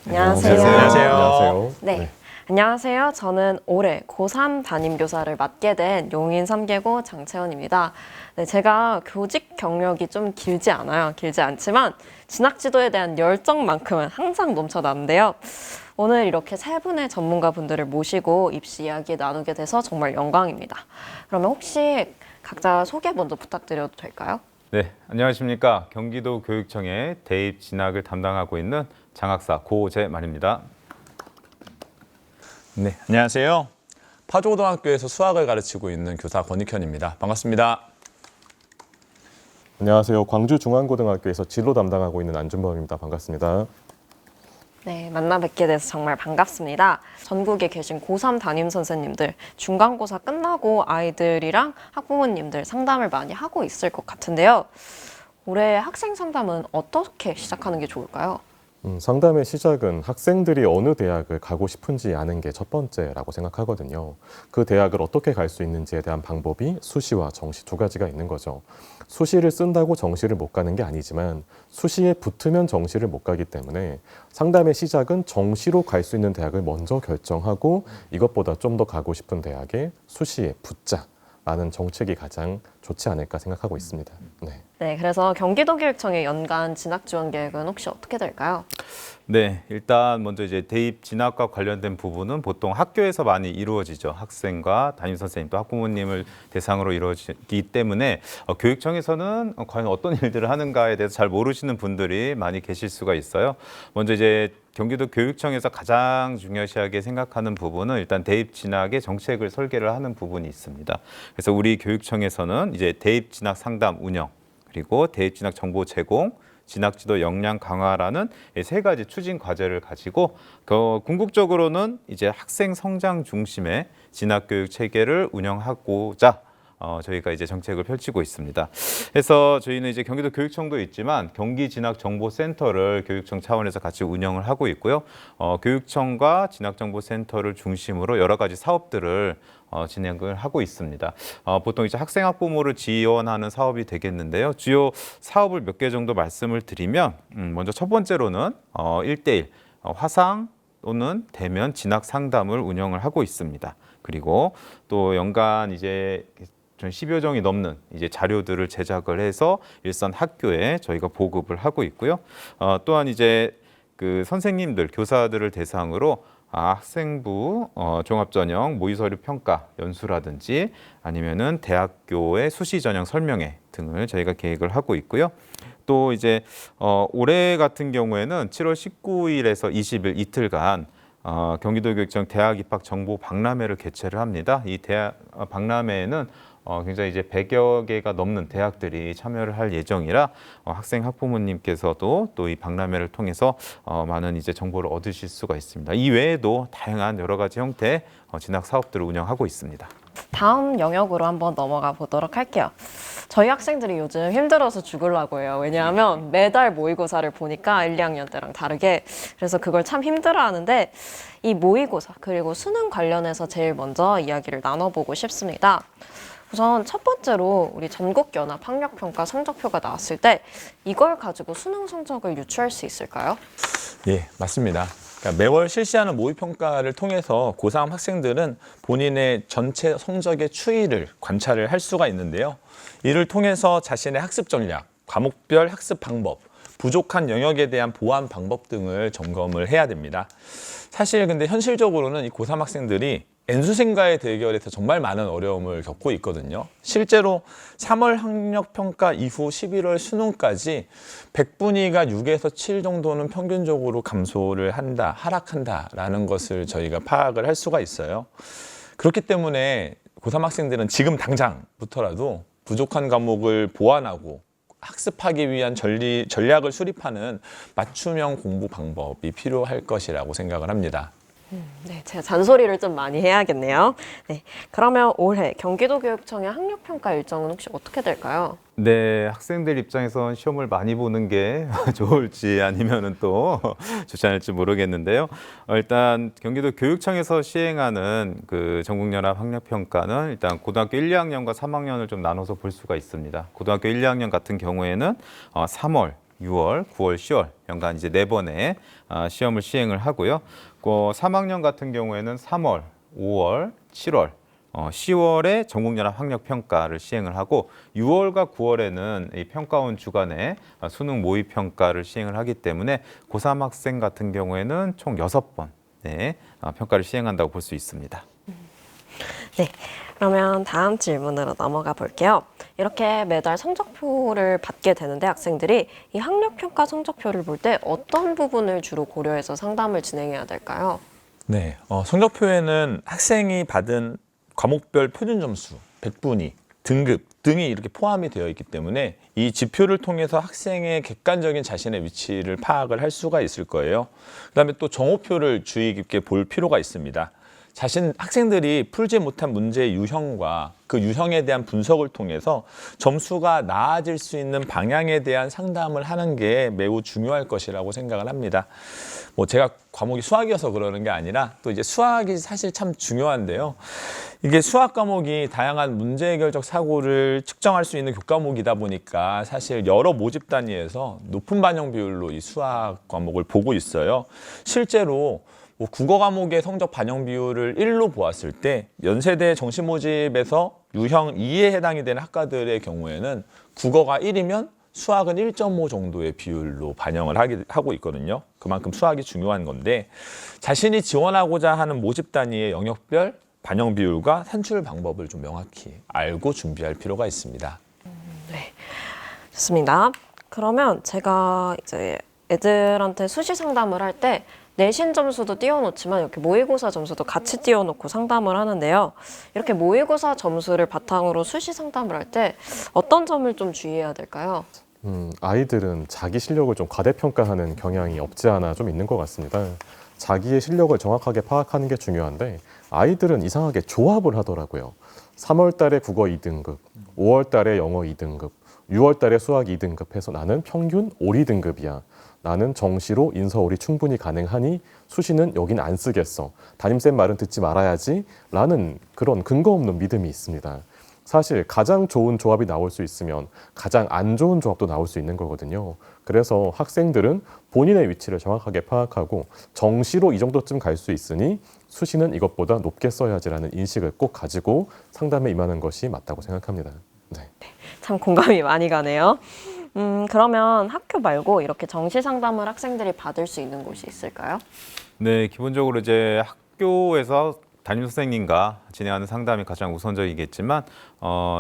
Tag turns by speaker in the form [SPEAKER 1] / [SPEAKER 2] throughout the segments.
[SPEAKER 1] 안녕하세요.
[SPEAKER 2] 안녕하세요.
[SPEAKER 1] 네. 안녕하세요. 저는 올해 고3 담임교사를 맡게 된 용인 3계고 장채원입니다. 네, 제가 교직 경력이 좀 길지 않아요. 길지 않지만 진학지도에 대한 열정만큼은 항상 넘쳐나는데요. 오늘 이렇게 세 분의 전문가분들을 모시고 입시 이야기 나누게 돼서 정말 영광입니다. 그러면 혹시 각자 소개 먼저 부탁드려도 될까요?
[SPEAKER 2] 네, 안녕하십니까. 경기도 교육청의 대입 진학을 담당하고 있는 장학사 고재만입니다.
[SPEAKER 3] 네, 안녕하세요. 파주고등학교에서 수학을 가르치고 있는 교사 권익현입니다. 반갑습니다.
[SPEAKER 4] 안녕하세요. 광주중앙고등학교에서 진로 담당하고 있는 안준범입니다. 반갑습니다.
[SPEAKER 1] 네, 만나 뵙게 돼서 정말 반갑습니다. 전국에 계신 고3 담임 선생님들, 중간고사 끝나고 아이들이랑 학부모님들 상담을 많이 하고 있을 것 같은데요. 올해 학생 상담은 어떻게 시작하는 게 좋을까요?
[SPEAKER 4] 상담의 시작은 학생들이 어느 대학을 가고 싶은지 아는 게 첫 번째라고 생각하거든요. 그 대학을 어떻게 갈 수 있는지에 대한 방법이 수시와 정시 두 가지가 있는 거죠. 수시를 쓴다고 정시를 못 가는 게 아니지만 수시에 붙으면 정시를 못 가기 때문에 상담의 시작은 정시로 갈 수 있는 대학을 먼저 결정하고 이것보다 좀 더 가고 싶은 대학에 수시에 붙자라는 정책이 가장 좋지 않을까 생각하고 있습니다. 네.
[SPEAKER 1] 네, 그래서 경기도교육청의 연간 진학 지원 계획은 혹시 어떻게 될까요?
[SPEAKER 2] 네, 일단 먼저 이제 대입 진학과 관련된 부분은 보통 학교에서 많이 이루어지죠. 학생과 담임 선생님 또 학부모님을 대상으로 이루어지기 때문에 교육청에서는 과연 어떤 일들을 하는가에 대해서 잘 모르시는 분들이 많이 계실 수가 있어요. 먼저 이제 경기도 교육청에서 가장 중요시하게 생각하는 부분은 일단 대입 진학의 정책을 설계를 하는 부분이 있습니다. 그래서 우리 교육청에서는 이제 대입 진학 상담 운영, 그리고 대입 진학 정보 제공, 진학지도 역량 강화라는 세 가지 추진 과제를 가지고 궁극적으로는 이제 학생 성장 중심의 진학교육 체계를 운영하고자 저희가 이제 정책을 펼치고 있습니다. 그래서 저희는 이제 경기도 교육청도 있지만 경기진학정보센터를 교육청 차원에서 같이 운영을 하고 있고요. 교육청과 진학정보센터를 중심으로 여러 가지 사업들을 진행을 하고 있습니다. 보통 이제 학생 학부모를 지원하는 사업이 되겠는데요. 주요 사업을 몇 개 정도 말씀을 드리면 먼저 첫 번째로는 1대1 화상 또는 대면 진학 상담을 운영을 하고 있습니다. 그리고 또 연간 이제 10여 종이 넘는 이제 자료들을 제작을 해서 일선 학교에 저희가 보급을 하고 있고요. 또한 이제 그 선생님들, 교사들을 대상으로 학생부 종합전형 모의서류 평가 연수라든지 아니면은 대학교의 수시 전형 설명회 등을 저희가 계획을 하고 있고요. 또 이제 올해 같은 경우에는 7월 19일에서 20일 이틀간 경기도교육청 대학 입학 정보 박람회를 개최를 합니다. 이 대학 박람회에는 굉장히 이제 100여 개가 넘는 대학들이 참여를 할 예정이라 학생 학부모님께서도 또 이 박람회를 통해서 많은 이제 정보를 얻으실 수가 있습니다. 이 외에도 다양한 여러 가지 형태의 진학 사업들을 운영하고 있습니다.
[SPEAKER 1] 다음 영역으로 한번 넘어가 보도록 할게요. 저희 학생들이 요즘 힘들어서 죽으려고 해요. 왜냐하면 매달 모의고사를 보니까 1, 2학년 때랑 다르게 그래서 그걸 참 힘들어하는데 이 모의고사 그리고 수능 관련해서 제일 먼저 이야기를 나눠보고 싶습니다. 우선 첫 번째로 우리 전국연합 학력평가 성적표가 나왔을 때 이걸 가지고 수능 성적을 유추할 수 있을까요?
[SPEAKER 3] 예, 맞습니다. 그러니까 매월 실시하는 모의평가를 통해서 고3 학생들은 본인의 전체 성적의 추이를 관찰을 할 수가 있는데요. 이를 통해서 자신의 학습 전략, 과목별 학습 방법, 부족한 영역에 대한 보완 방법 등을 점검을 해야 됩니다. 사실 근데 현실적으로는 이 고3 학생들이 N수생과의 대결에서 정말 많은 어려움을 겪고 있거든요. 실제로 3월 학력평가 이후 11월 수능까지 100분위가 6에서 7 정도는 평균적으로 감소를 한다, 하락한다라는 것을 저희가 파악을 할 수가 있어요. 그렇기 때문에 고3 학생들은 지금 당장부터라도 부족한 과목을 보완하고 학습하기 위한 전략을 수립하는 맞춤형 공부 방법이 필요할 것이라고 생각을 합니다.
[SPEAKER 1] 네, 제가 잔소리를 좀 많이 해야겠네요. 네, 그러면 올해 경기도교육청의 학력평가 일정은 혹시 어떻게 될까요?
[SPEAKER 2] 네, 학생들 입장에선 시험을 많이 보는 게 좋을지 아니면은 또 좋지 않을지 모르겠는데요. 일단 경기도 교육청에서 시행하는 그 전국연합 학력평가는 일단 고등학교 1, 2학년과 3학년을 좀 나눠서 볼 수가 있습니다. 고등학교 1, 2학년 같은 경우에는 3월 6월, 9월, 10월 연간 이제 4번의 시험을 시행을 하고요. 3학년 같은 경우에는 3월, 5월, 7월, 10월에 전국연합 학력평가를 시행을 하고 6월과 9월에는 이 평가원 주간의 수능 모의평가를 시행을 하기 때문에 고3 학생 같은 경우에는 총 6번 평가를 시행한다고 볼 수 있습니다.
[SPEAKER 1] 네, 그러면 다음 질문으로 넘어가 볼게요. 이렇게 매달 성적표를 받게 되는데 학생들이 이 학력평가 성적표를 볼 때 어떤 부분을 주로 고려해서 상담을 진행해야 될까요?
[SPEAKER 3] 네, 성적표에는 학생이 받은 과목별 표준 점수, 백분위, 등급 등이 이렇게 포함이 되어 있기 때문에 이 지표를 통해서 학생의 객관적인 자신의 위치를 파악을 할 수가 있을 거예요. 그다음에 또 정오표를 주의 깊게 볼 필요가 있습니다. 학생들이 풀지 못한 문제의 유형과 그 유형에 대한 분석을 통해서 점수가 나아질 수 있는 방향에 대한 상담을 하는 게 매우 중요할 것이라고 생각을 합니다. 제가 과목이 수학이어서 그러는 게 아니라 또 이제 수학이 사실 참 중요한데요. 이게 수학 과목이 다양한 문제 해결적 사고를 측정할 수 있는 교과목이다 보니까 사실 여러 모집 단위에서 높은 반영 비율로 이 수학 과목을 보고 있어요. 실제로 국어 과목의 성적 반영 비율을 1로 보았을 때 연세대 정시 모집에서 유형 2에 해당이 되는 학과들의 경우에는 국어가 1이면 수학은 1.5 정도의 비율로 반영을 하고 있거든요. 그만큼 수학이 중요한 건데 자신이 지원하고자 하는 모집 단위의 영역별 반영 비율과 산출 방법을 좀 명확히 알고 준비할 필요가 있습니다.
[SPEAKER 1] 네, 좋습니다. 그러면 제가 이제 애들한테 수시 상담을 할 때 내신 점수도 띄워놓지만 이렇게 모의고사 점수도 같이 띄워놓고 상담을 하는데요. 이렇게 모의고사 점수를 바탕으로 수시 상담을 할 때 어떤 점을 좀 주의해야 될까요?
[SPEAKER 4] 아이들은 자기 실력을 좀 과대평가하는 경향이 없지 않아 좀 있는 것 같습니다. 자기의 실력을 정확하게 파악하는 게 중요한데 아이들은 이상하게 조합을 하더라고요. 3월 달에 국어 2등급, 5월 달에 영어 2등급, 6월 달에 수학 2등급 해서 나는 평균 5, 2등급이야. 나는 정시로 인서울이 충분히 가능하니 수시는 여긴 안 쓰겠어. 담임쌤 말은 듣지 말아야지 라는 그런 근거 없는 믿음이 있습니다. 사실 가장 좋은 조합이 나올 수 있으면 가장 안 좋은 조합도 나올 수 있는 거거든요. 그래서 학생들은 본인의 위치를 정확하게 파악하고 정시로 이 정도쯤 갈 수 있으니 수시는 이것보다 높게 써야지라는 인식을 꼭 가지고 상담에 임하는 것이 맞다고 생각합니다. 네.
[SPEAKER 1] 참 공감이 많이 가네요. 그러면 학교 말고 이렇게 정시 상담을 학생들이 받을 수 있는 곳이 있을까요?
[SPEAKER 2] 네, 기본적으로 이제 학교에서 담임 선생님과 진행하는 상담이 가장 우선적이겠지만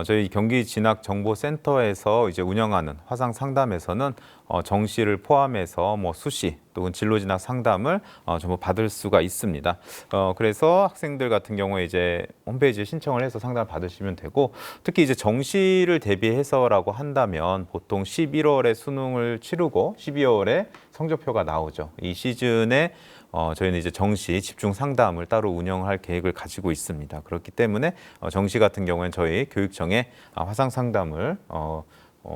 [SPEAKER 2] 저희 경기진학정보센터에서 이제 운영하는 화상 상담에서는 정시를 포함해서 수시 또는 진로진학 상담을 전부 받을 수가 있습니다. 그래서 학생들 같은 경우에 이제 홈페이지에 신청을 해서 상담을 받으시면 되고 특히 이제 정시를 대비해서라고 한다면 보통 11월에 수능을 치르고 12월에 성적표가 나오죠. 이 시즌에 저희는 이제 정시 집중 상담을 따로 운영할 계획을 가지고 있습니다. 그렇기 때문에 정시 같은 경우에는 저희 교육청의 화상 상담을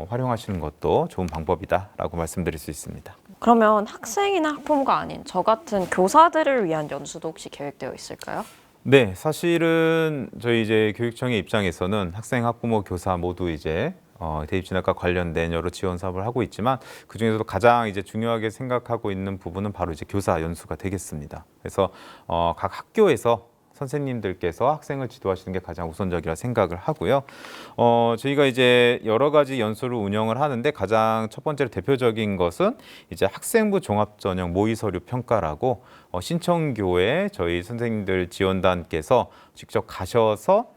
[SPEAKER 2] 활용하시는 것도 좋은 방법이다라고 말씀드릴 수 있습니다.
[SPEAKER 1] 그러면 학생이나 학부모가 아닌 저 같은 교사들을 위한 연수도 혹시 계획되어 있을까요?
[SPEAKER 2] 네, 사실은 저희 이제 교육청의 입장에서는 학생, 학부모, 교사 모두 이제 대입 진학과 관련된 여러 지원 사업을 하고 있지만 그 중에서도 가장 이제 중요하게 생각하고 있는 부분은 바로 이제 교사 연수가 되겠습니다. 그래서 각 학교에서 선생님들께서 학생을 지도하시는 게 가장 우선적이라 생각을 하고요. 저희가 이제 여러 가지 연수를 운영을 하는데 가장 첫 번째로 대표적인 것은 이제 학생부 종합전형 모의서류 평가라고 신청교에 저희 선생님들 지원단께서 직접 가셔서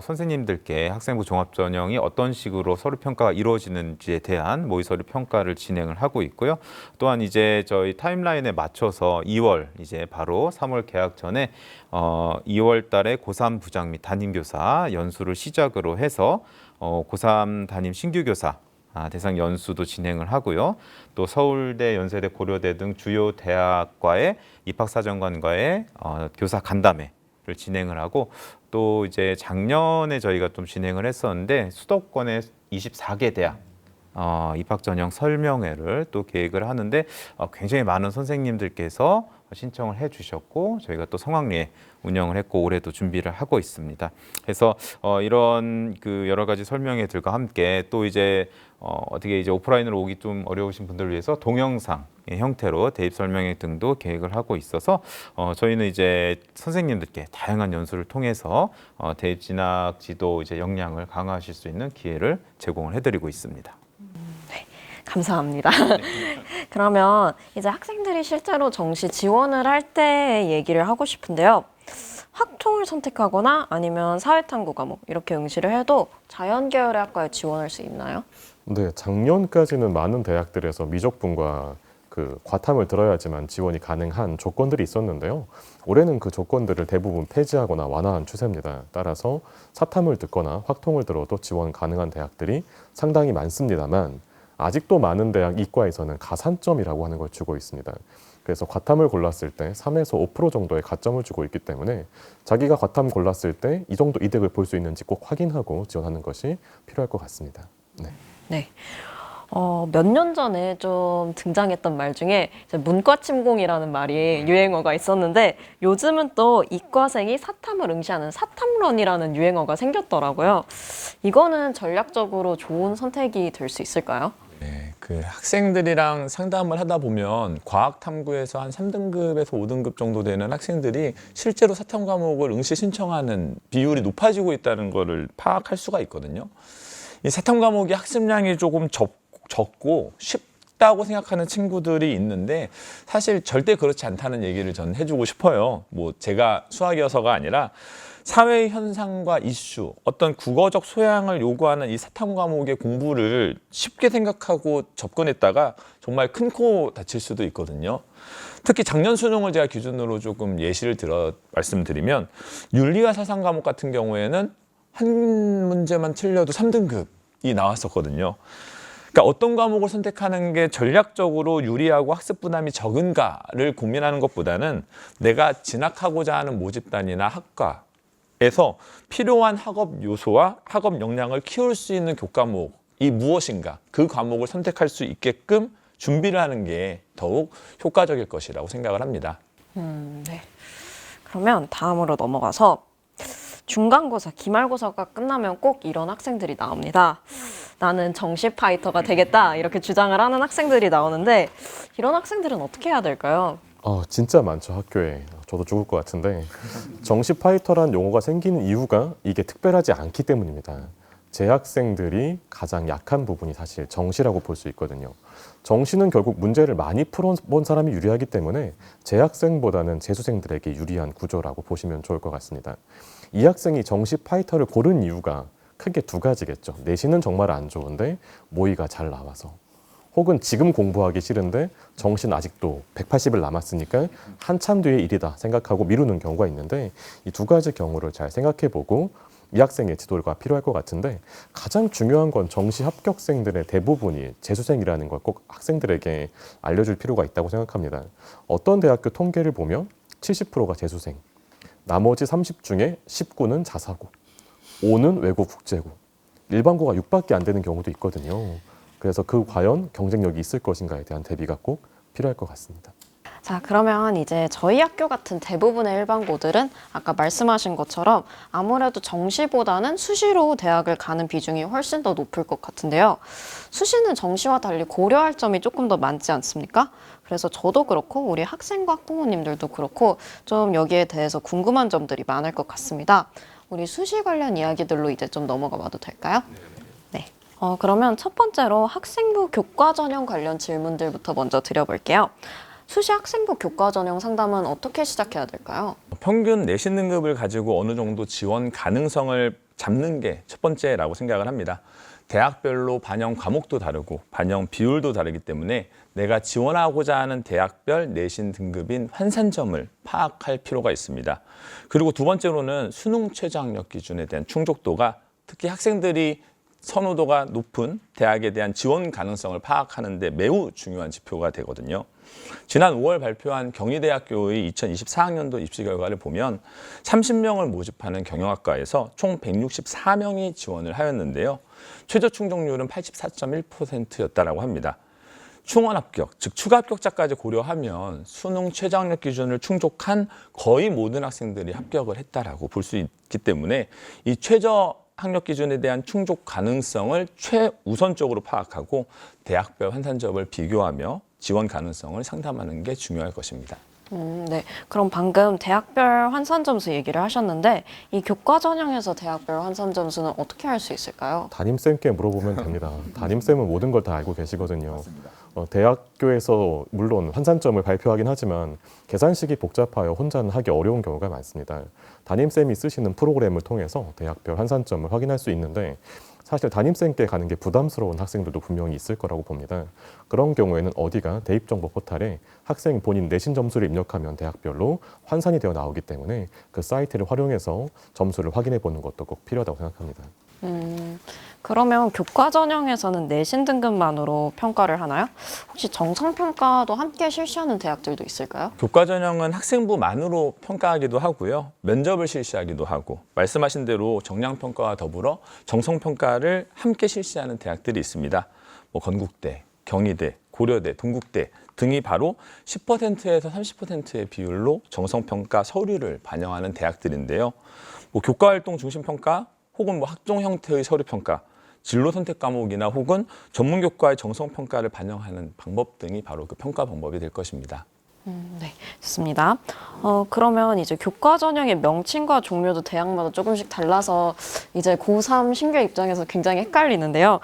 [SPEAKER 2] 선생님들께 학생부 종합전형이 어떤 식으로 서류 평가가 이루어지는지에 대한 모의서류 평가를 진행을 하고 있고요. 또한 이제 저희 타임라인에 맞춰서 2월 이제 바로 3월 개학 전에 2월 달에 고3 부장 및 담임교사 연수를 시작으로 해서 고3 담임 신규교사 대상 연수도 진행을 하고요. 또 서울대, 연세대, 고려대 등 주요 대학과의 입학사정관과의 교사 간담회 를 진행을 하고 또 이제 작년에 저희가 좀 진행을 했었는데 수도권의 24개 대학 입학 전형 설명회를 또 계획을 하는데 굉장히 많은 선생님들께서 신청을 해주셨고 저희가 또 성황리에 운영을 했고 올해도 준비를 하고 있습니다. 그래서 이런 그 여러 가지 설명회들과 함께 또 이제 어떻게 이제 오프라인으로 오기 좀 어려우신 분들을 위해서 동영상 형태로 대입 설명회 등도 계획을 하고 있어서 저희는 이제 선생님들께 다양한 연수를 통해서 대입 진학 지도 이제 역량을 강화하실 수 있는 기회를 제공을 해드리고 있습니다.
[SPEAKER 1] 감사합니다. 그러면 이제 학생들이 실제로 정시 지원을 할 때 얘기를 하고 싶은데요. 학종을 선택하거나 아니면 사회탐구 과목 이렇게 응시를 해도 자연계열의 학과에 지원할 수 있나요?
[SPEAKER 4] 네, 작년까지는 많은 대학들에서 미적분과 그 과탐을 들어야지만 지원이 가능한 조건들이 있었는데요. 올해는 그 조건들을 대부분 폐지하거나 완화한 추세입니다. 따라서 사탐을 듣거나 확통을 들어도 지원 가능한 대학들이 상당히 많습니다만 아직도 많은 대학 이과에서는 가산점이라고 하는 걸 주고 있습니다. 그래서 과탐을 골랐을 때 3에서 5% 정도의 가점을 주고 있기 때문에 자기가 과탐 골랐을 때 이 정도 이득을 볼 수 있는지 꼭 확인하고 지원하는 것이 필요할 것 같습니다. 네.
[SPEAKER 1] 네. 몇 년 전에 좀 등장했던 말 중에 이제 문과침공이라는 말이 유행어가 있었는데 요즘은 또 이과생이 사탐을 응시하는 사탐런이라는 유행어가 생겼더라고요. 이거는 전략적으로 좋은 선택이 될 수 있을까요?
[SPEAKER 3] 네, 그 학생들이랑 상담을 하다 보면 과학 탐구에서 한 3등급에서 5등급 정도 되는 학생들이 실제로 사탐 과목을 응시 신청하는 비율이 높아지고 있다는 거를 파악할 수가 있거든요. 이 사탐 과목이 학습량이 조금 적고 쉽다고 생각하는 친구들이 있는데 사실 절대 그렇지 않다는 얘기를 저는 해주고 싶어요. 뭐 제가 수학이어서가 아니라 사회 현상과 이슈, 어떤 국어적 소양을 요구하는 이 사탐 과목의 공부를 쉽게 생각하고 접근했다가 정말 큰 코 다칠 수도 있거든요. 특히 작년 수능을 제가 기준으로 조금 예시를 들어 말씀드리면 윤리와 사상 과목 같은 경우에는 한 문제만 틀려도 3등급이 나왔었거든요. 그러니까 어떤 과목을 선택하는 게 전략적으로 유리하고 학습 부담이 적은가를 고민하는 것보다는 내가 진학하고자 하는 모집단이나 학과에서 필요한 학업 요소와 학업 역량을 키울 수 있는 교과목이 무엇인가, 그 과목을 선택할 수 있게끔 준비를 하는 게 더욱 효과적일 것이라고 생각을 합니다.
[SPEAKER 1] 네. 그러면 다음으로 넘어가서 중간고사, 기말고사가 끝나면 꼭 이런 학생들이 나옵니다. 나는 정시 파이터가 되겠다 이렇게 주장을 하는 학생들이 나오는데 이런 학생들은 어떻게 해야 될까요?
[SPEAKER 4] 진짜 많죠, 학교에. 저도 죽을 것 같은데 정시 파이터란 용어가 생기는 이유가 이게 특별하지 않기 때문입니다. 재학생들이 가장 약한 부분이 사실 정시라고 볼 수 있거든요. 정시는 결국 문제를 많이 풀어본 사람이 유리하기 때문에 재학생보다는 재수생들에게 유리한 구조라고 보시면 좋을 것 같습니다. 이 학생이 정시 파이터를 고른 이유가 크게 두 가지겠죠. 내신은 정말 안 좋은데 모의가 잘 나와서, 혹은 지금 공부하기 싫은데 정시는 아직도 180일 남았으니까 한참 뒤의 일이다 생각하고 미루는 경우가 있는데 이 두 가지 경우를 잘 생각해보고 이 학생의 지도가 필요할 것 같은데 가장 중요한 건 정시 합격생들의 대부분이 재수생이라는 걸 꼭 학생들에게 알려줄 필요가 있다고 생각합니다. 어떤 대학교 통계를 보면 70%가 재수생, 나머지 30 중에 19는 자사고, 5는 외고 국제고, 일반고가 6밖에 안 되는 경우도 있거든요. 그래서 그 과연 경쟁력이 있을 것인가에 대한 대비가 꼭 필요할 것 같습니다.
[SPEAKER 1] 자, 그러면 이제 저희 학교 같은 대부분의 일반고들은 아까 말씀하신 것처럼 아무래도 정시보다는 수시로 대학을 가는 비중이 훨씬 더 높을 것 같은데요. 수시는 정시와 달리 고려할 점이 조금 더 많지 않습니까? 그래서 저도 그렇고 우리 학생과 학부모님들도 그렇고 좀 여기에 대해서 궁금한 점들이 많을 것 같습니다. 우리 수시 관련 이야기들로 이제 좀 넘어가 봐도 될까요? 네. 그러면 첫 번째로 학생부 교과 전형 관련 질문들부터 먼저 드려볼게요. 수시 학생부 교과 전형 상담은 어떻게 시작해야 될까요?
[SPEAKER 3] 평균 내신 등급을 가지고 어느 정도 지원 가능성을 잡는 게 첫 번째라고 생각을 합니다. 대학별로 반영 과목도 다르고 반영 비율도 다르기 때문에 내가 지원하고자 하는 대학별 내신 등급인 환산점을 파악할 필요가 있습니다. 그리고 두 번째로는 수능 최저학력 기준에 대한 충족도가 특히 학생들이 선호도가 높은 대학에 대한 지원 가능성을 파악하는 데 매우 중요한 지표가 되거든요. 지난 5월 발표한 경희대학교의 2024학년도 입시 결과를 보면 30명을 모집하는 경영학과에서 총 164명이 지원을 하였는데요. 최저 충족률은 84.1%였다고 합니다. 충원 합격, 즉 추가 합격자까지 고려하면 수능 최저학력 기준을 충족한 거의 모든 학생들이 합격을 했다라고 볼 수 있기 때문에 이 최저 학력 기준에 대한 충족 가능성을 최우선적으로 파악하고 대학별 환산점을 비교하며 지원 가능성을 상담하는 게 중요할 것입니다.
[SPEAKER 1] 네. 그럼 방금 대학별 환산 점수 얘기를 하셨는데 이 교과 전형에서 대학별 환산 점수는 어떻게 할 수 있을까요?
[SPEAKER 4] 담임쌤께 물어보면 됩니다. 담임쌤은 모든 걸 다 알고 계시거든요. 대학교에서 물론 환산점을 발표하긴 하지만 계산식이 복잡하여 혼자는 하기 어려운 경우가 많습니다. 담임쌤이 쓰시는 프로그램을 통해서 대학별 환산점을 확인할 수 있는데 사실 담임쌤께 가는 게 부담스러운 학생들도 분명히 있을 거라고 봅니다. 그런 경우에는 어디가 대입정보 포탈에 학생 본인 내신 점수를 입력하면 대학별로 환산이 되어 나오기 때문에 그 사이트를 활용해서 점수를 확인해 보는 것도 꼭 필요하다고 생각합니다.
[SPEAKER 1] 그러면 교과 전형에서는 내신 등급만으로 평가를 하나요? 혹시 정성평가도 함께 실시하는 대학들도 있을까요?
[SPEAKER 3] 교과 전형은 학생부만으로 평가하기도 하고요. 면접을 실시하기도 하고 말씀하신 대로 정량평가와 더불어 정성평가를 함께 실시하는 대학들이 있습니다. 뭐 건국대, 경희대, 고려대, 동국대 등이 바로 10%에서 30%의 비율로 정성평가 서류를 반영하는 대학들인데요. 뭐 교과활동 중심평가 혹은 뭐 학종 형태의 서류평가, 진로 선택 과목이나 혹은 전문 교과의 정성 평가를 반영하는 방법 등이 바로 그 평가 방법이 될 것입니다.
[SPEAKER 1] 네, 좋습니다. 그러면 이제 교과 전형의 명칭과 종류도 대학마다 조금씩 달라서 이제 고3 신규 입장에서 굉장히 헷갈리는데요.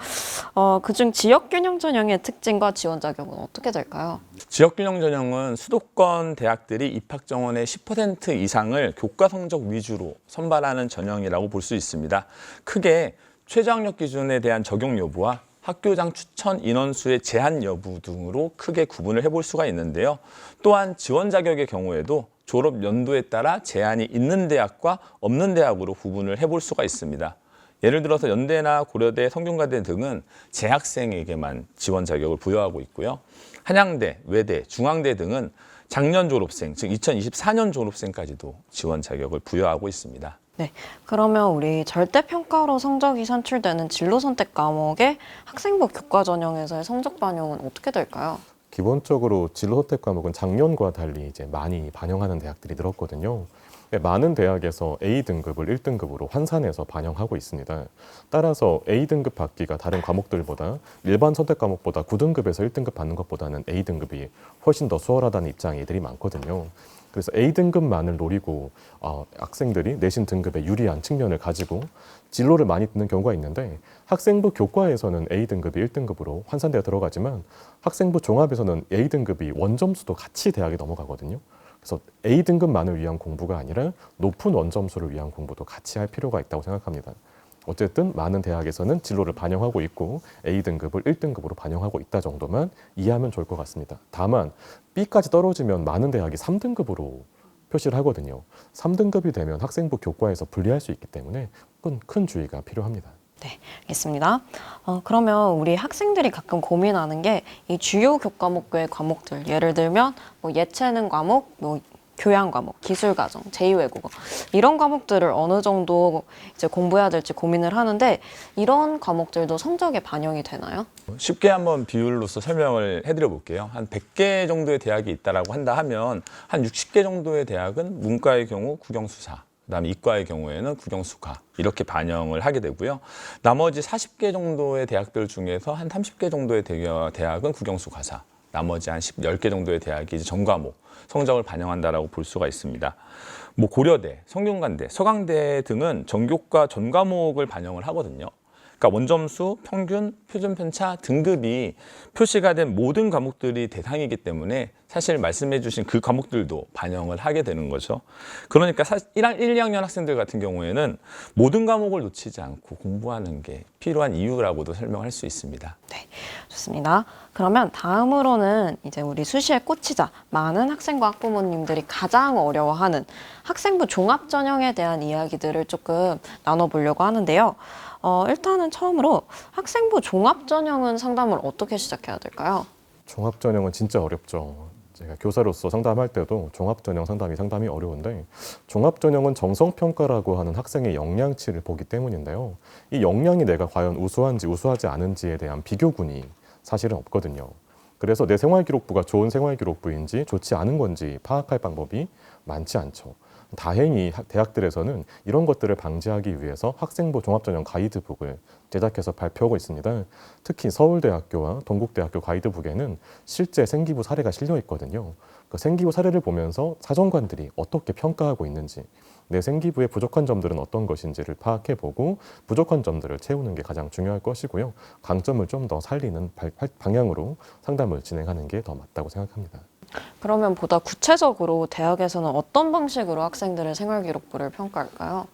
[SPEAKER 1] 그중 지역균형 전형의 특징과 지원 자격은 어떻게 될까요?
[SPEAKER 3] 지역균형 전형은 수도권 대학들이 입학 정원의 10% 이상을 교과 성적 위주로 선발하는 전형이라고 볼 수 있습니다. 크게 최저학력 기준에 대한 적용 여부와 학교장 추천 인원수의 제한 여부 등으로 크게 구분을 해볼 수가 있는데요. 또한 지원 자격의 경우에도 졸업 연도에 따라 제한이 있는 대학과 없는 대학으로 구분을 해볼 수가 있습니다. 예를 들어서 연대나 고려대, 성균관대 등은 재학생에게만 지원 자격을 부여하고 있고요. 한양대, 외대, 중앙대 등은 작년 졸업생, 즉 2024년 졸업생까지도 지원 자격을 부여하고 있습니다.
[SPEAKER 1] 네, 그러면 우리 절대평가로 성적이 산출되는 진로 선택 과목의 학생부 교과 전형에서의 성적 반영은 어떻게 될까요?
[SPEAKER 4] 기본적으로 진로 선택 과목은 작년과 달리 이제 많이 반영하는 대학들이 늘었거든요. 많은 대학에서 A등급을 1등급으로 환산해서 반영하고 있습니다. 따라서 A등급 받기가 다른 과목들보다 일반 선택 과목보다 9등급에서 1등급 받는 것보다는 A등급이 훨씬 더 수월하다는 입장이들이 많거든요. 그래서 A등급만을 노리고 학생들이 내신 등급에 유리한 측면을 가지고 진로를 많이 듣는 경우가 있는데 학생부 교과에서는 A등급이 1등급으로 환산되어 들어가지만 학생부 종합에서는 A등급이 원점수도 같이 대학에 넘어가거든요. 그래서 A등급만을 위한 공부가 아니라 높은 원점수를 위한 공부도 같이 할 필요가 있다고 생각합니다. 어쨌든 많은 대학에서는 진로를 반영하고 있고 A등급을 1등급으로 반영하고 있다 정도만 이해하면 좋을 것 같습니다. 다만 B까지 떨어지면 많은 대학이 3등급으로 표시를 하거든요. 3등급이 되면 학생부 교과에서 분리할 수 있기 때문에 큰 주의가 필요합니다.
[SPEAKER 1] 네, 알겠습니다. 그러면 우리 학생들이 가끔 고민하는 게 이 주요 교과목의 과목들, 예를 들면 뭐 예체능 과목, 뭐 교양 과목, 기술 과정, 제2외국어 이런 과목들을 어느 정도 이제 공부해야 될지 고민을 하는데 이런 과목들도 성적에 반영이 되나요?
[SPEAKER 3] 쉽게 한번 비율로서 설명을 해드려 볼게요. 한 100개 정도의 대학이 있다라고 한다 하면 한 60개 정도의 대학은 문과의 경우 국영수사, 그다음에 이과의 경우에는 국영수가 이렇게 반영을 하게 되고요. 나머지 40개 정도의 대학들 중에서 한 30개 정도의 대학은 국영수가사, 나머지 한 10개 정도의 대학이 이제 전과목 성적을 반영한다라고 볼 수가 있습니다. 뭐 고려대, 성균관대, 서강대 등은 전교과 전과목을 반영을 하거든요. 그러니까 원점수, 평균, 표준 편차, 등급이 표시가 된 모든 과목들이 대상이기 때문에 사실 말씀해 주신 그 과목들도 반영을 하게 되는 거죠. 그러니까 1, 2학년 학생들 같은 경우에는 모든 과목을 놓치지 않고 공부하는 게 필요한 이유라고도 설명할 수 있습니다.
[SPEAKER 1] 네, 좋습니다. 그러면 다음으로는 이제 우리 수시에 꽂히자 많은 학생과 학부모님들이 가장 어려워하는 학생부 종합 전형에 대한 이야기들을 조금 나눠보려고 하는데요. 일단은 처음으로 학생부 종합 전형은 상담을 어떻게 시작해야 될까요?
[SPEAKER 4] 종합 전형은 진짜 어렵죠. 제가 교사로서 상담할 때도 종합 전형 상담이 상당히 어려운데 종합 전형은 정성평가라고 하는 학생의 역량치를 보기 때문인데요. 이 역량이 내가 과연 우수한지 우수하지 않은지에 대한 비교군이 사실은 없거든요. 그래서 내 생활기록부가 좋은 생활기록부인지 좋지 않은 건지 파악할 방법이 많지 않죠. 다행히 대학들에서는 이런 것들을 방지하기 위해서 학생부 종합전형 가이드북을 제작해서 발표하고 있습니다. 특히 서울대학교와 동국대학교 가이드북에는 실제 생기부 사례가 실려 있거든요. 그 생기부 사례를 보면서 사정관들이 어떻게 평가하고 있는지, 내 생기부의 부족한 점들은 어떤 것인지를 파악해보고 부족한 점들을 채우는 게 가장 중요할 것이고요. 강점을 좀 더 살리는 방향으로 상담을 진행하는 게 더 맞다고 생각합니다.
[SPEAKER 1] 그러면 보다 구체적으로 대학에서는 어떤 방식으로 학생들의 생활기록부를 평가할까요?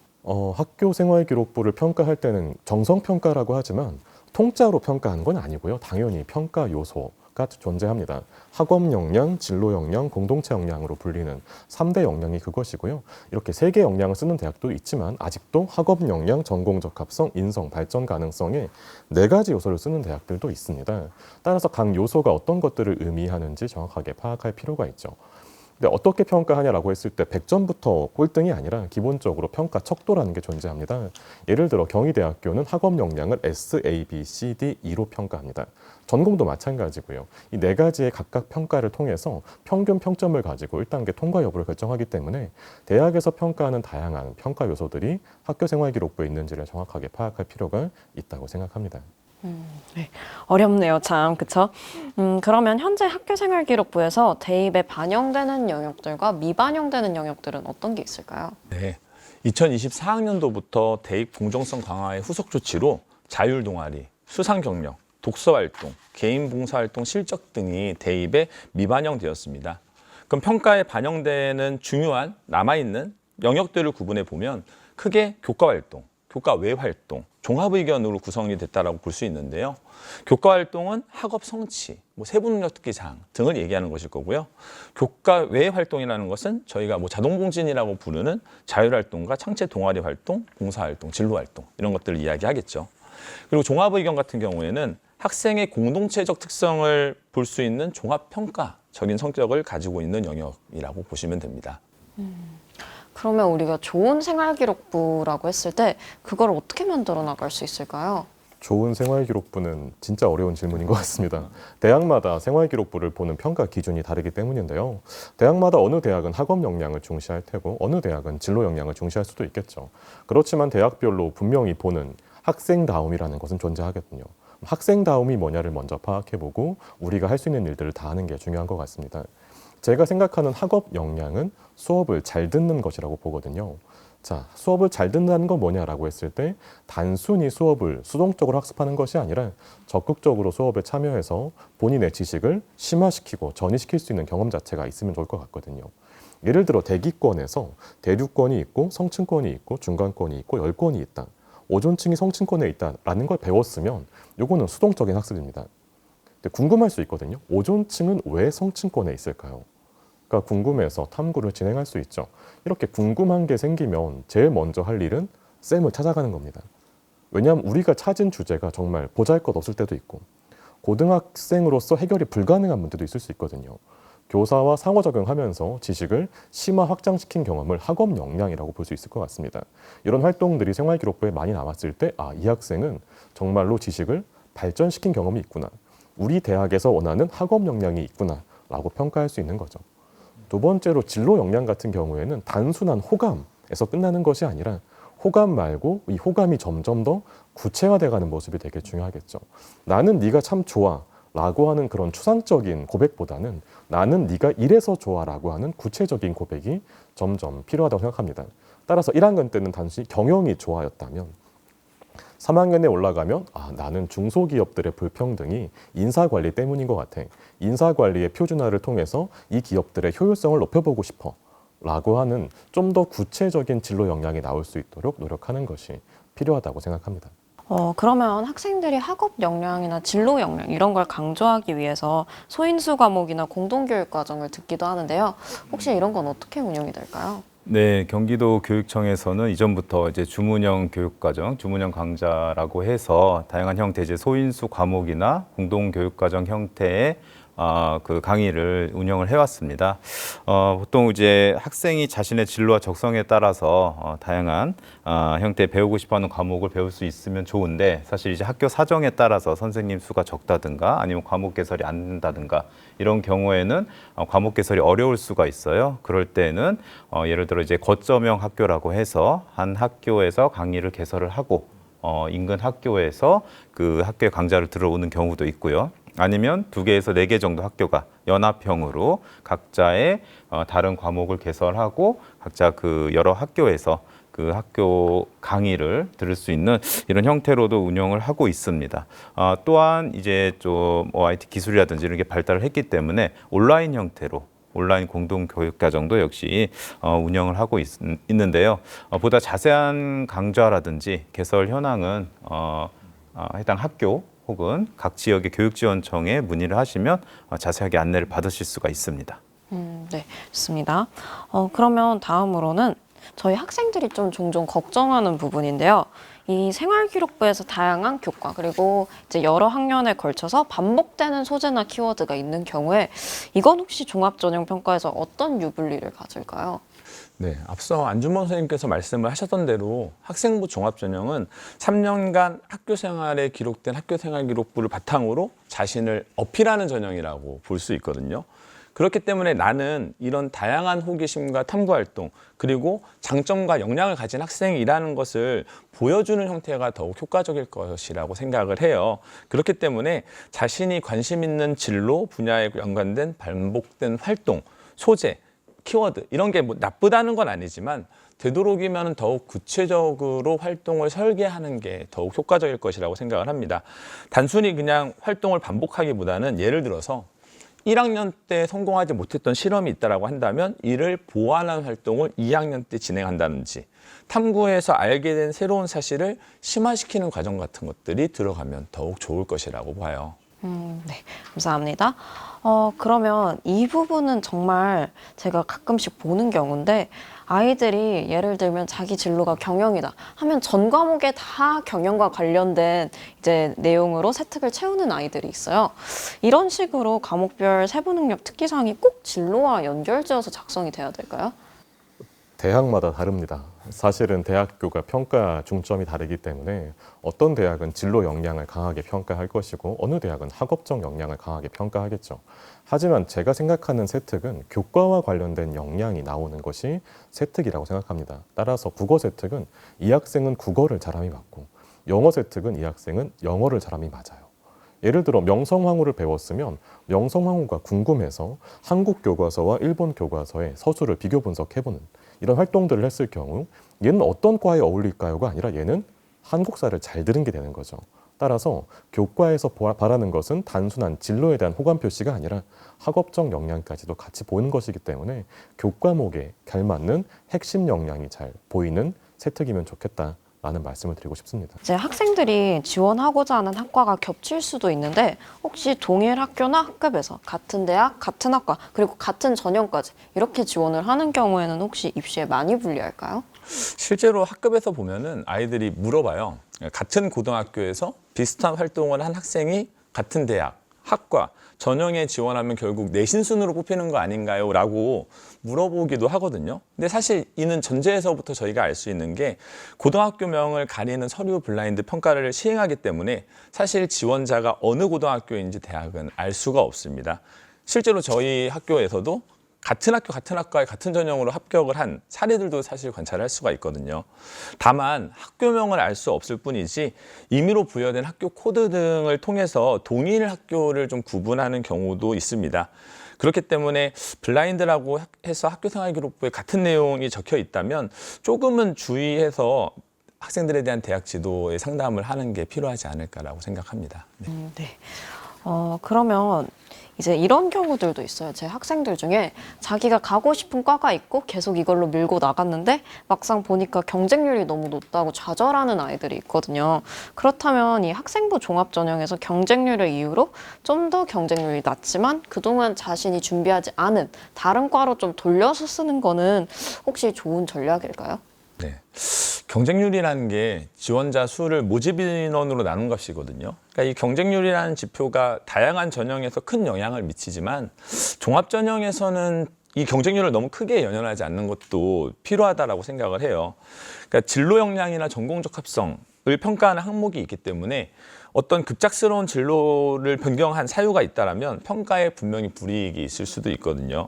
[SPEAKER 4] 학교 생활기록부를 평가할 때는 정성평가라고 하지만 통짜로 평가하는 건 아니고요. 당연히 평가 요소가 존재합니다. 학업 역량, 진로 역량, 공동체 역량으로 불리는 3대 역량이 그것이고요. 이렇게 3개 역량을 쓰는 대학도 있지만 아직도 학업 역량, 전공 적합성, 인성, 발전 가능성에 4가지 요소를 쓰는 대학들도 있습니다. 따라서 각 요소가 어떤 것들을 의미하는지 정확하게 파악할 필요가 있죠. 근데 어떻게 평가하냐라고 했을 때 100점부터 꼴등이 아니라 기본적으로 평가 척도라는 게 존재합니다. 예를 들어 경희대학교는 학업 역량을 S, A, B, C, D, E로 평가합니다. 전공도 마찬가지고요. 이 4가지의 각각 평가를 통해서 평균 평점을 가지고 1단계 통과 여부를 결정하기 때문에 대학에서 평가하는 다양한 평가 요소들이 학교 생활기록부에 있는지를 정확하게 파악할 필요가 있다고 생각합니다.
[SPEAKER 1] 네. 어렵네요, 참. 그쵸? 그러면 현재 학교생활기록부에서 대입에 반영되는 영역들과 미반영되는 영역들은 어떤 게 있을까요?
[SPEAKER 3] 네. 2024학년도부터 대입 공정성 강화의 후속 조치로 자율 동아리, 수상 경력, 독서 활동, 개인 봉사 활동 실적 등이 대입에 미반영되었습니다. 그럼 평가에 반영되는 중요한 남아있는 영역들을 구분해 보면 크게 교과 활동, 교과 외 활동, 종합 의견으로 구성이 됐다라고 볼 수 있는데요. 교과 활동은 학업 성취, 세부 능력 특기 사항 등을 얘기하는 것일 거고요. 교과 외 활동이라는 것은 저희가 자동봉진이라고 부르는 자율 활동과 창체 동아리 활동, 봉사 활동, 진로 활동 이런 것들을 이야기하겠죠. 그리고 종합 의견 같은 경우에는 학생의 공동체적 특성을 볼 수 있는 종합 평가적인 성격을 가지고 있는 영역이라고 보시면 됩니다.
[SPEAKER 1] 그러면 우리가 좋은 생활기록부라고 했을 때 그걸 어떻게 만들어 나갈 수 있을까요?
[SPEAKER 4] 좋은 생활기록부는 진짜 어려운 질문인 것 같습니다. 대학마다 생활기록부를 보는 평가 기준이 다르기 때문인데요. 대학마다 어느 대학은 학업 역량을 중시할 테고 어느 대학은 진로 역량을 중시할 수도 있겠죠. 그렇지만 대학별로 분명히 보는 학생다움이라는 것은 존재하거든요. 학생다움이 뭐냐를 먼저 파악해보고 우리가 할 수 있는 일들을 다 하는 게 중요한 것 같습니다. 제가 생각하는 학업 역량은 수업을 잘 듣는 것이라고 보거든요. 자, 수업을 잘 듣는다는 건 뭐냐라고 했을 때 단순히 수업을 수동적으로 학습하는 것이 아니라 적극적으로 수업에 참여해서 본인의 지식을 심화시키고 전이시킬 수 있는 경험 자체가 있으면 좋을 것 같거든요. 예를 들어 대기권에서 대류권이 있고 성층권이 있고 중간권이 있고 열권이 있다. 오존층이 성층권에 있다라는 걸 배웠으면 이거는 수동적인 학습입니다. 근데 궁금할 수 있거든요. 오존층은 왜 성층권에 있을까요? 궁금해서 탐구를 진행할 수 있죠. 이렇게 궁금한 게 생기면 제일 먼저 할 일은 쌤을 찾아가는 겁니다. 왜냐하면 우리가 찾은 주제가 정말 보잘것없을 때도 있고 고등학생으로서 해결이 불가능한 문제도 있을 수 있거든요. 교사와 상호작용하면서 지식을 심화 확장시킨 경험을 학업 역량이라고 볼 수 있을 것 같습니다. 이런 활동들이 생활기록부에 많이 남았을 때 이 학생은 정말로 지식을 발전시킨 경험이 있구나. 우리 대학에서 원하는 학업 역량이 있구나 라고 평가할 수 있는 거죠. 두 번째로 진로 역량 같은 경우에는 단순한 호감에서 끝나는 것이 아니라 호감 말고 이 호감이 점점 더 구체화돼가는 모습이 되게 중요하겠죠. 나는 네가 참 좋아 라고 하는 그런 추상적인 고백보다는 나는 네가 이래서 좋아 라고 하는 구체적인 고백이 점점 필요하다고 생각합니다. 따라서 1학년 때는 단순히 경영이 좋아였다면 3학년에 올라가면 나는 중소기업들의 불평등이 인사관리 때문인 것 같아. 인사관리의 표준화를 통해서 이 기업들의 효율성을 높여보고 싶어 라고 하는 좀 더 구체적인 진로 역량이 나올 수 있도록 노력하는 것이 필요하다고 생각합니다.
[SPEAKER 1] 그러면 학생들이 학업 역량이나 진로 역량 이런 걸 강조하기 위해서 소인수 과목이나 공동교육 과정을 듣기도 하는데요. 혹시 이런 건 어떻게 운영이 될까요?
[SPEAKER 2] 네, 경기도 교육청에서는 이전부터 이제 주문형 교육과정, 주문형 강좌라고 해서 다양한 형태 이제 소인수 과목이나 공동교육과정 형태의 그 강의를 운영을 해왔습니다. 보통 이제 학생이 자신의 진로와 적성에 따라서 다양한 형태의 배우고 싶어하는 과목을 배울 수 있으면 좋은데 사실 이제 학교 사정에 따라서 선생님 수가 적다든가 아니면 과목 개설이 안 된다든가 이런 경우에는 과목 개설이 어려울 수가 있어요. 그럴 때는 예를 들어 이제 거점형 학교라고 해서 한 학교에서 강의를 개설을 하고 인근 학교에서 그 학교에 강좌를 들어오는 경우도 있고요. 아니면 2개에서 4개 정도 학교가 연합형으로 각자의 다른 과목을 개설하고 각자 그 여러 학교에서 그 학교 강의를 들을 수 있는 이런 형태로도 운영을 하고 있습니다. 또한 이제 좀 IT 기술이라든지 이런 게 발달을 했기 때문에 온라인 형태로 온라인 공동교육과정도 역시 운영을 하고 있는데요. 보다 자세한 강좌라든지 개설 현황은 해당 학교 혹은 각 지역의 교육지원청에 문의를 하시면 자세하게 안내를 받으실 수가 있습니다.
[SPEAKER 1] 네, 좋습니다. 그러면 다음으로는 저희 학생들이 좀 종종 걱정하는 부분인데요. 이 생활기록부에서 다양한 교과 그리고 이제 여러 학년에 걸쳐서 반복되는 소재나 키워드가 있는 경우에 이건 혹시 종합전형평가에서 어떤 유불리를 가질까요?
[SPEAKER 3] 네, 앞서 안준범 선생님께서 말씀을 하셨던 대로 학생부 종합전형은 3년간 학교 생활에 기록된 학교 생활 기록부를 바탕으로 자신을 어필하는 전형이라고 볼 수 있거든요. 그렇기 때문에 나는 이런 다양한 호기심과 탐구활동 그리고 장점과 역량을 가진 학생이라는 것을 보여주는 형태가 더욱 효과적일 것이라고 생각을 해요. 그렇기 때문에 자신이 관심 있는 진로 분야에 연관된 반복된 활동, 소재, 키워드 이런 게 뭐 나쁘다는 건 아니지만 되도록이면 더욱 구체적으로 활동을 설계하는 게 더욱 효과적일 것이라고 생각을 합니다. 단순히 그냥 활동을 반복하기보다는 예를 들어서 1학년 때 성공하지 못했던 실험이 있다고 한다면 이를 보완한 활동을 2학년 때 진행한다든지 탐구해서 알게 된 새로운 사실을 심화시키는 과정 같은 것들이 들어가면 더욱 좋을 것이라고 봐요.
[SPEAKER 1] 네, 감사합니다. 그러면 이 부분은 정말 제가 가끔씩 보는 경우인데 아이들이 예를 들면 자기 진로가 경영이다 하면 전 과목에 다 경영과 관련된 이제 내용으로 세특을 채우는 아이들이 있어요. 이런 식으로 과목별 세부 능력 특기사항이 꼭 진로와 연결지어서 작성이 돼야 될까요?
[SPEAKER 4] 대학마다 다릅니다. 사실은 대학교가 평가 중점이 다르기 때문에 어떤 대학은 진로 역량을 강하게 평가할 것이고 어느 대학은 학업적 역량을 강하게 평가하겠죠. 하지만 제가 생각하는 세특은 교과와 관련된 역량이 나오는 것이 세특이라고 생각합니다. 따라서 국어 세특은 이 학생은 국어를 잘함이 맞고 영어 세특은 이 학생은 영어를 잘함이 맞아요. 예를 들어 명성황후를 배웠으면 명성황후가 궁금해서 한국 교과서와 일본 교과서의 서술을 비교 분석해보는 이런 활동들을 했을 경우 얘는 어떤 과에 어울릴까요가 아니라 얘는 한국사를 잘 들은 게 되는 거죠. 따라서 교과에서 바라는 것은 단순한 진로에 대한 호감 표시가 아니라 학업적 역량까지도 같이 보는 것이기 때문에 교과목에 걸맞는 핵심 역량이 잘 보이는 세특이면 좋겠다. 라는 말씀을 드리고 싶습니다.
[SPEAKER 1] 이제 학생들이 지원하고자 하는 학과가 겹칠 수도 있는데 혹시 동일 학교나 학급에서 같은 대학, 같은 학과, 그리고 같은 전형까지 이렇게 지원을 하는 경우에는 혹시 입시에 많이 불리할까요?
[SPEAKER 3] 실제로 학급에서 보면은 아이들이 물어봐요. 같은 고등학교에서 비슷한 활동을 한 학생이 같은 대학, 학과, 전형에 지원하면 결국 내신순으로 뽑히는 거 아닌가요? 라고 물어보기도 하거든요. 근데 사실 이는 전제에서부터 저희가 알 수 있는 게 고등학교명을 가리는 서류 블라인드 평가를 시행하기 때문에 사실 지원자가 어느 고등학교인지 대학은 알 수가 없습니다. 실제로 저희 학교에서도 같은 학교, 같은 학과에 같은 전형으로 합격을 한 사례들도 사실 관찰할 수가 있거든요. 다만 학교명을 알 수 없을 뿐이지 임의로 부여된 학교 코드 등을 통해서 동일 학교를 좀 구분하는 경우도 있습니다. 그렇기 때문에 블라인드라고 해서 학교생활기록부에 같은 내용이 적혀 있다면 조금은 주의해서 학생들에 대한 대학 지도에 상담을 하는 게 필요하지 않을까라고 생각합니다. 네.
[SPEAKER 1] 네. 그러면 이제 이런 경우들도 있어요. 제 학생들 중에 자기가 가고 싶은 과가 있고 계속 이걸로 밀고 나갔는데 막상 보니까 경쟁률이 너무 높다고 좌절하는 아이들이 있거든요. 그렇다면 이 학생부 종합전형에서 경쟁률을 이유로 좀 더 경쟁률이 낮지만 그동안 자신이 준비하지 않은 다른 과로 좀 돌려서 쓰는 거는 혹시 좋은 전략일까요?
[SPEAKER 3] 네. 경쟁률이라는 게 지원자 수를 모집 인원으로 나눈 것이거든요. 그러니까 이 경쟁률이라는 지표가 다양한 전형에서 큰 영향을 미치지만 종합 전형에서는 이 경쟁률을 너무 크게 연연하지 않는 것도 필요하다라고 생각을 해요. 그러니까 진로 역량이나 전공적 합성을 평가하는 항목이 있기 때문에 어떤 급작스러운 진로를 변경한 사유가 있다라면 평가에 분명히 불이익이 있을 수도 있거든요.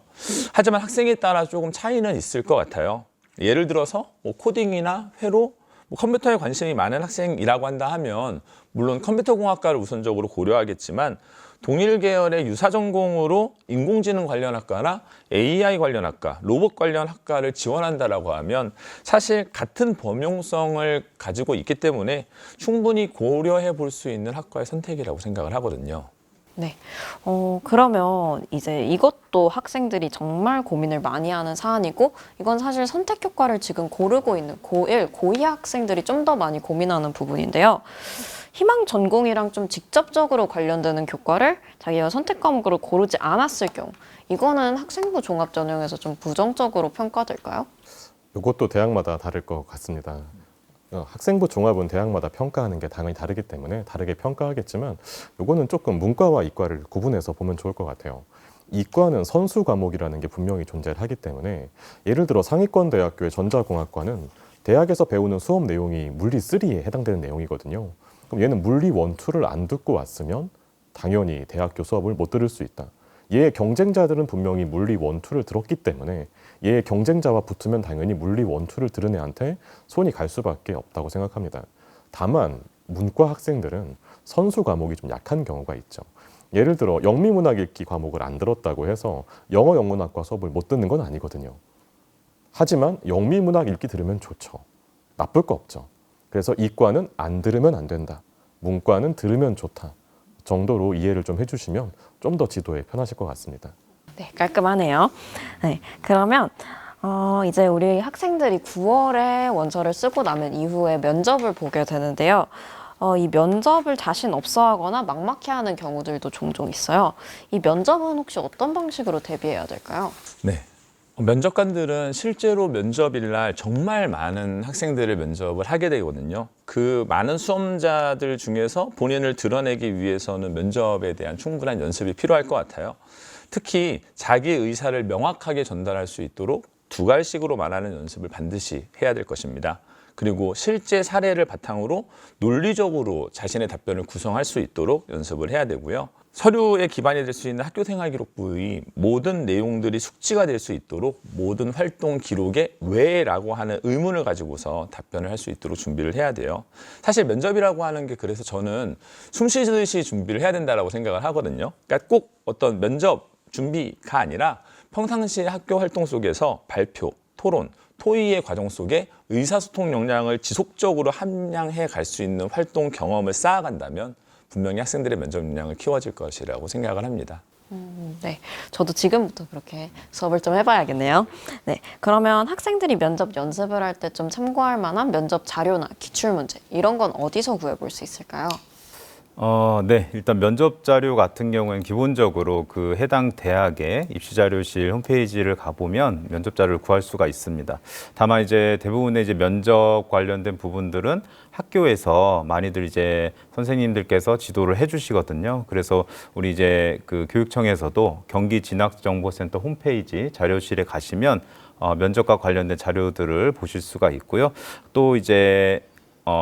[SPEAKER 3] 하지만 학생에 따라 조금 차이는 있을 것 같아요. 예를 들어서 코딩이나 회로, 컴퓨터에 관심이 많은 학생이라고 한다 하면 물론 컴퓨터공학과를 우선적으로 고려하겠지만 동일 계열의 유사 전공으로 인공지능 관련 학과나 AI 관련 학과, 로봇 관련 학과를 지원한다라고 하면 사실 같은 범용성을 가지고 있기 때문에 충분히 고려해 볼 수 있는 학과의 선택이라고 생각을 하거든요.
[SPEAKER 1] 네. 그러면 이제 이것도 학생들이 정말 고민을 많이 하는 사안이고, 이건 사실 선택 교과를 지금 고르고 있는 고1, 고2 학생들이 좀 더 많이 고민하는 부분인데요. 희망 전공이랑 좀 직접적으로 관련되는 교과를 자기가 선택 과목으로 고르지 않았을 경우, 이거는 학생부 종합 전형에서 좀 부정적으로 평가될까요?
[SPEAKER 4] 이것도 대학마다 다를 것 같습니다. 학생부 종합은 대학마다 평가하는 게 당연히 다르기 때문에 다르게 평가하겠지만 이거는 조금 문과와 이과를 구분해서 보면 좋을 것 같아요. 이과는 선수 과목이라는 게 분명히 존재를 하기 때문에 예를 들어 상위권 대학교의 전자공학과는 대학에서 배우는 수업 내용이 물리 3에 해당되는 내용이거든요. 그럼 얘는 물리 1, 2를 안 듣고 왔으면 당연히 대학교 수업을 못 들을 수 있다. 얘의 경쟁자들은 분명히 물리 1, 2를 들었기 때문에 얘의 경쟁자와 붙으면 당연히 물리 1, 2를 들은 애한테 손이 갈 수밖에 없다고 생각합니다. 다만 문과 학생들은 선수 과목이 좀 약한 경우가 있죠. 예를 들어 영미문학 읽기 과목을 안 들었다고 해서 영어 영문학과 수업을 못 듣는 건 아니거든요. 하지만 영미문학 읽기 들으면 좋죠. 나쁠 거 없죠. 그래서 이과는 안 들으면 안 된다. 문과는 들으면 좋다. 정도로 이해를 좀 해주시면 좀 더 지도에 편하실 것 같습니다.
[SPEAKER 1] 네, 깔끔하네요. 네, 그러면 이제 우리 학생들이 9월에 원서를 쓰고 나면 이후에 면접을 보게 되는데요. 이 면접을 자신 없어 하거나 막막해 하는 경우들도 종종 있어요. 이 면접은 혹시 어떤 방식으로 대비해야 될까요?
[SPEAKER 3] 네. 면접관들은 실제로 면접일 날 정말 많은 학생들을 면접을 하게 되거든요. 그 많은 수험자들 중에서 본인을 드러내기 위해서는 면접에 대한 충분한 연습이 필요할 것 같아요. 특히 자기 의사를 명확하게 전달할 수 있도록 두 갈식으로 말하는 연습을 반드시 해야 될 것입니다. 그리고 실제 사례를 바탕으로 논리적으로 자신의 답변을 구성할 수 있도록 연습을 해야 되고요. 서류에 기반이 될 수 있는 학교생활기록부의 모든 내용들이 숙지가 될 수 있도록 모든 활동 기록에 왜라고 하는 의문을 가지고서 답변을 할 수 있도록 준비를 해야 돼요. 사실 면접이라고 하는 게 그래서 저는 숨 쉬듯이 준비를 해야 된다고 생각을 하거든요. 그러니까 꼭 어떤 면접 준비가 아니라 평상시 학교 활동 속에서 발표, 토론, 토의의 과정 속에 의사소통 역량을 지속적으로 함양해 갈 수 있는 활동 경험을 쌓아간다면 분명히 학생들의 면접 역량을 키워질 것이라고 생각을 합니다.
[SPEAKER 1] 네, 저도 지금부터 그렇게 수업을 좀 해봐야겠네요. 네, 그러면 학생들이 면접 연습을 할 때 좀 참고할 만한 면접 자료나 기출문제 이런 건 어디서 구해볼 수 있을까요?
[SPEAKER 2] 네. 일단 면접 자료 같은 경우에는 기본적으로 그 해당 대학의 입시자료실 홈페이지를 가보면 면접 자료를 구할 수가 있습니다. 다만 이제 대부분의 이제 면접 관련된 부분들은 학교에서 많이들 이제 선생님들께서 지도를 해주시거든요. 그래서 우리 이제 그 교육청에서도 경기진학정보센터 홈페이지 자료실에 가시면 면접과 관련된 자료들을 보실 수가 있고요. 또 이제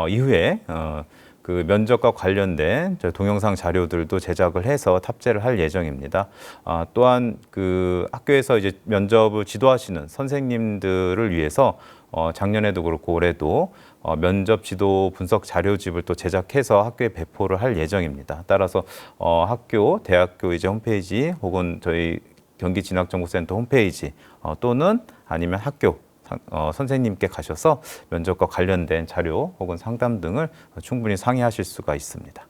[SPEAKER 2] 이후에 그 면접과 관련된 동영상 자료들도 제작을 해서 탑재를 할 예정입니다. 또한 그 학교에서 이제 면접을 지도하시는 선생님들을 위해서 작년에도 그렇고 올해도 면접 지도 분석 자료집을 또 제작해서 학교에 배포를 할 예정입니다. 따라서 학교, 대학교 이제 홈페이지 혹은 저희 경기진학정보센터 홈페이지 또는 아니면 학교 선생님께 가셔서 면접과 관련된 자료 혹은 상담 등을 충분히 상의하실 수가 있습니다.